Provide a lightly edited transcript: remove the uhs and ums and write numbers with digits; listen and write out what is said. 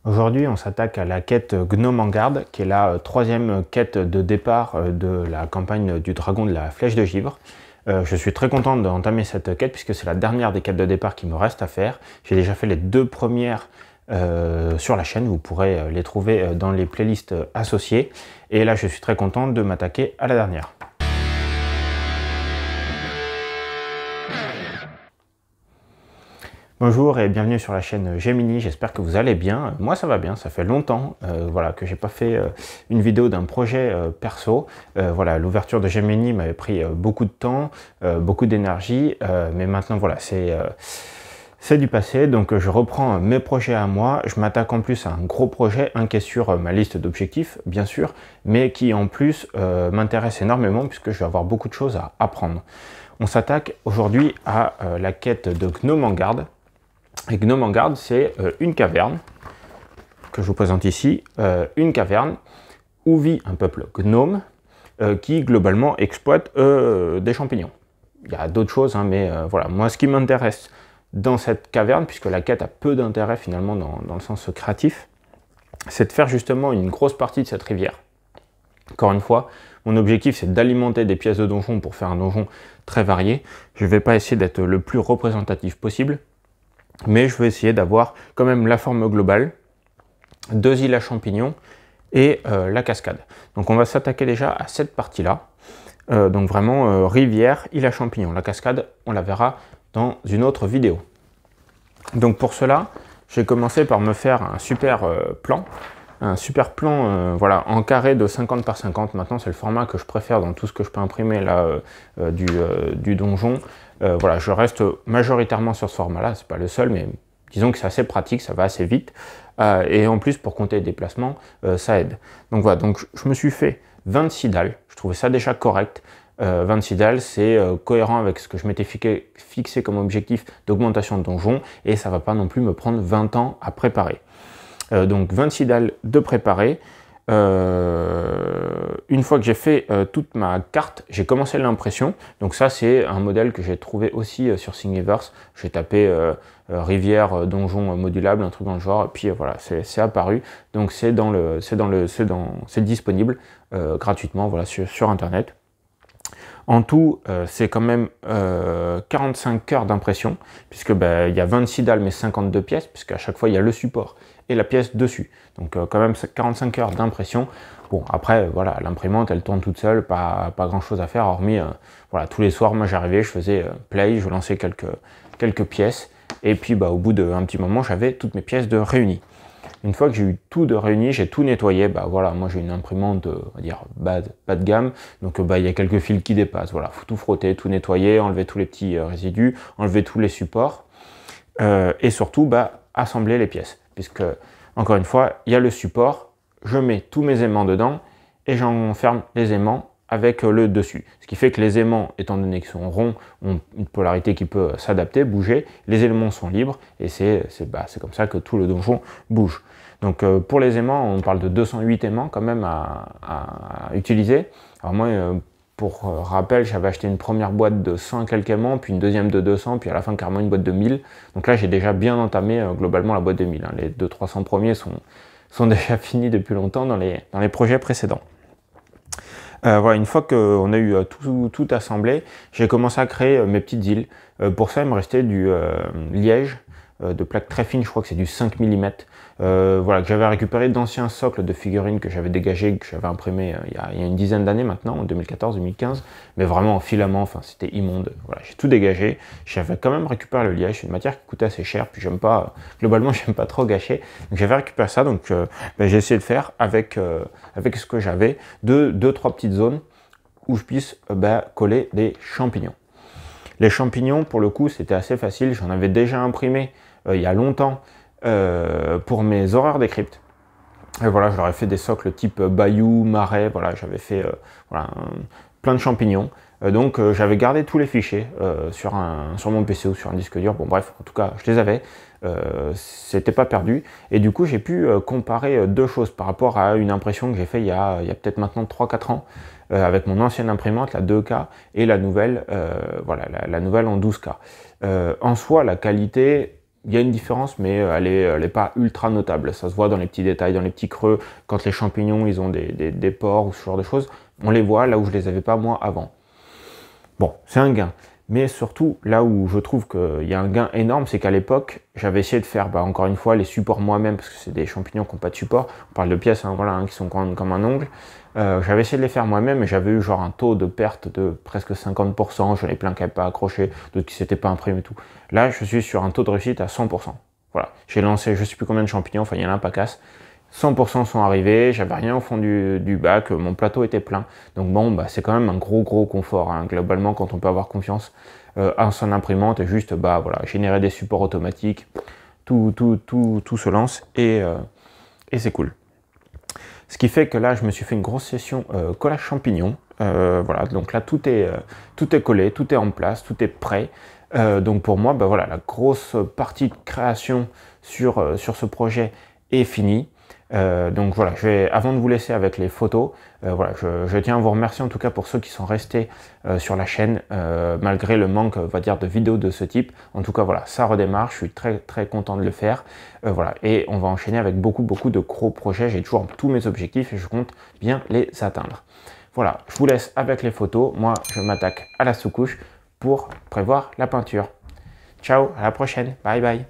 Aujourd'hui, on s'attaque à la quête Gnome en garde, qui est la troisième quête de départ de la campagne du dragon de la flèche de givre. Je suis très content d'entamer cette quête puisque c'est la dernière des quêtes de départ qui me reste à faire. J'ai déjà fait les deux premières sur la chaîne, vous pourrez les trouver dans les playlists associées. Et là, je suis très content de m'attaquer à la dernière. Bonjour et bienvenue sur la chaîne Gemini, j'espère que vous allez bien. Moi ça va bien, ça fait longtemps voilà, que j'ai pas fait une vidéo d'un projet perso. Voilà, l'ouverture de Gemini m'avait pris beaucoup de temps, beaucoup d'énergie, mais maintenant voilà, c'est du passé, donc je reprends mes projets à moi. Je m'attaque en plus à un gros projet, un qui est sur ma liste d'objectifs, bien sûr, mais qui en plus m'intéresse énormément puisque je vais avoir beaucoup de choses à apprendre. On s'attaque aujourd'hui à la quête de Gnome en garde. Et Gnome en garde, c'est une caverne que je vous présente ici, une caverne où vit un peuple gnome qui globalement exploite des champignons. Il y a d'autres choses, hein, mais voilà, moi ce qui m'intéresse dans cette caverne, puisque la quête a peu d'intérêt finalement dans le sens créatif, c'est de faire justement une grosse partie de cette rivière. Encore une fois, mon objectif c'est d'alimenter des pièces de donjon pour faire un donjon très varié. Je ne vais pas essayer d'être le plus représentatif possible, mais je vais essayer d'avoir quand même la forme globale, deux îles à champignons et la cascade. Donc on va s'attaquer déjà à cette partie-là. Donc vraiment rivière, île à champignons. La cascade, on la verra dans une autre vidéo. Donc pour cela, j'ai commencé par me faire un super plan. Un super plan voilà, en carré de 50 par 50. Maintenant, c'est le format que je préfère dans tout ce que je peux imprimer là du donjon. Voilà, je reste majoritairement sur ce format-là. C'est pas le seul, mais disons que c'est assez pratique, ça va assez vite. Et en plus, pour compter les déplacements, ça aide. Donc voilà, donc je me suis fait 26 dalles. Je trouvais ça déjà correct. 26 dalles, c'est cohérent avec ce que je m'étais fixé comme objectif d'augmentation de donjon. Et ça va pas non plus me prendre 20 ans à préparer. Donc 26 dalles de préparer. Une fois que j'ai fait toute ma carte, j'ai commencé l'impression. Donc ça c'est un modèle que j'ai trouvé aussi sur Thingiverse. J'ai tapé rivière, donjon modulable, un truc dans le genre, et puis voilà, c'est apparu. Donc c'est disponible gratuitement voilà, sur internet. En tout, c'est quand même 45 heures d'impression, puisque il y a 26 dalles mais 52 pièces, puisque à chaque fois il y a le support et la pièce dessus. Donc quand même 45 heures d'impression. Bon, après, voilà, l'imprimante, elle tourne toute seule, pas grand chose à faire, hormis, voilà, tous les soirs, moi j'arrivais, je faisais play, je lançais quelques pièces, et puis au bout d'un petit moment, j'avais toutes mes pièces de réunies. Une fois que j'ai eu tout de réuni, j'ai tout nettoyé, voilà, moi j'ai une imprimante, on va dire, bas de gamme, donc il y a quelques fils qui dépassent, voilà, faut tout frotter, tout nettoyer, enlever tous les petits résidus, enlever tous les supports, et surtout, assembler les pièces, puisque, encore une fois, il y a le support, je mets tous mes aimants dedans, et j'enferme les aimants avec le dessus. Ce qui fait que les aimants, étant donné qu'ils sont ronds, ont une polarité qui peut s'adapter, bouger, les éléments sont libres, et c'est comme ça que tout le donjon bouge. Donc pour les aimants, on parle de 208 aimants quand même à utiliser. Alors moi, pour rappel, j'avais acheté une première boîte de 100 et quelques aimants, puis une deuxième de 200, puis à la fin carrément une boîte de 1000. Donc là, j'ai déjà bien entamé globalement la boîte de 1000. Hein. Les 200-300 premiers sont déjà finis depuis longtemps dans les projets précédents. Voilà, une fois qu'on a eu tout assemblé, j'ai commencé à créer mes petites îles. Pour ça, il me restait du liège de plaques très fines, je crois que c'est du 5 mm. Voilà, que j'avais récupéré d'anciens socles de figurines que j'avais dégagés, que j'avais imprimé il y a une dizaine d'années maintenant, en 2014-2015, mais vraiment en filament, enfin c'était immonde. Voilà, j'ai tout dégagé, j'avais quand même récupéré le liège, c'est une matière qui coûtait assez cher, puis globalement j'aime pas trop gâcher, donc j'avais récupéré ça, donc j'ai essayé de faire avec ce que j'avais, deux, trois petites zones où je puisse coller des champignons. Les champignons, pour le coup, c'était assez facile, j'en avais déjà imprimé il y a longtemps, pour mes horreurs des cryptes. Et voilà, je leur ai fait des socles type bayou, marais, voilà, j'avais fait plein de champignons. Donc j'avais gardé tous les fichiers sur mon PC ou sur un disque dur. Bon bref, en tout cas, je les avais. C'était pas perdu. Et du coup, j'ai pu comparer deux choses par rapport à une impression que j'ai fait il y a peut-être maintenant 3-4 ans avec mon ancienne imprimante, la 2K, et la nouvelle, voilà, la nouvelle en 12K. En soi, la qualité, il y a une différence, mais elle est pas ultra notable. Ça se voit dans les petits détails, dans les petits creux, quand les champignons, ils ont des pores ou ce genre de choses, on les voit là où je les avais pas moi avant. Bon, c'est un gain. Mais surtout, là où je trouve qu'il y a un gain énorme, c'est qu'à l'époque, j'avais essayé de faire, encore une fois, les supports moi-même, parce que c'est des champignons qui n'ont pas de support. On parle de pièces, hein, voilà, hein, qui sont comme un ongle. J'avais essayé de les faire moi-même, et j'avais eu genre un taux de perte de presque 50%. J'en ai plein qui n'avaient pas accroché, d'autres qui ne s'étaient pas imprimés et tout. Là, je suis sur un taux de réussite à 100%. Voilà. J'ai lancé je ne sais plus combien de champignons, enfin, il y en a un pas casse. 100% sont arrivés, j'avais rien au fond du bac, mon plateau était plein. Donc bon, bah, c'est quand même un gros confort, hein. Globalement, quand on peut avoir confiance en son imprimante et juste voilà, générer des supports automatiques, tout se lance et c'est cool. Ce qui fait que là, je me suis fait une grosse session collage champignon. Voilà, donc là, tout est collé, tout est en place, tout est prêt. Donc pour moi, bah, voilà, la grosse partie de création sur ce projet est finie. Donc voilà, avant de vous laisser avec les photos, voilà, je tiens à vous remercier en tout cas pour ceux qui sont restés sur la chaîne, malgré le manque, on va dire, de vidéos de ce type. En tout cas, voilà, ça redémarre, je suis très content de le faire. Voilà, et on va enchaîner avec beaucoup de gros projets. J'ai toujours tous mes objectifs et je compte bien les atteindre. Voilà, je vous laisse avec les photos. Moi, je m'attaque à la sous-couche pour prévoir la peinture. Ciao, à la prochaine, bye bye.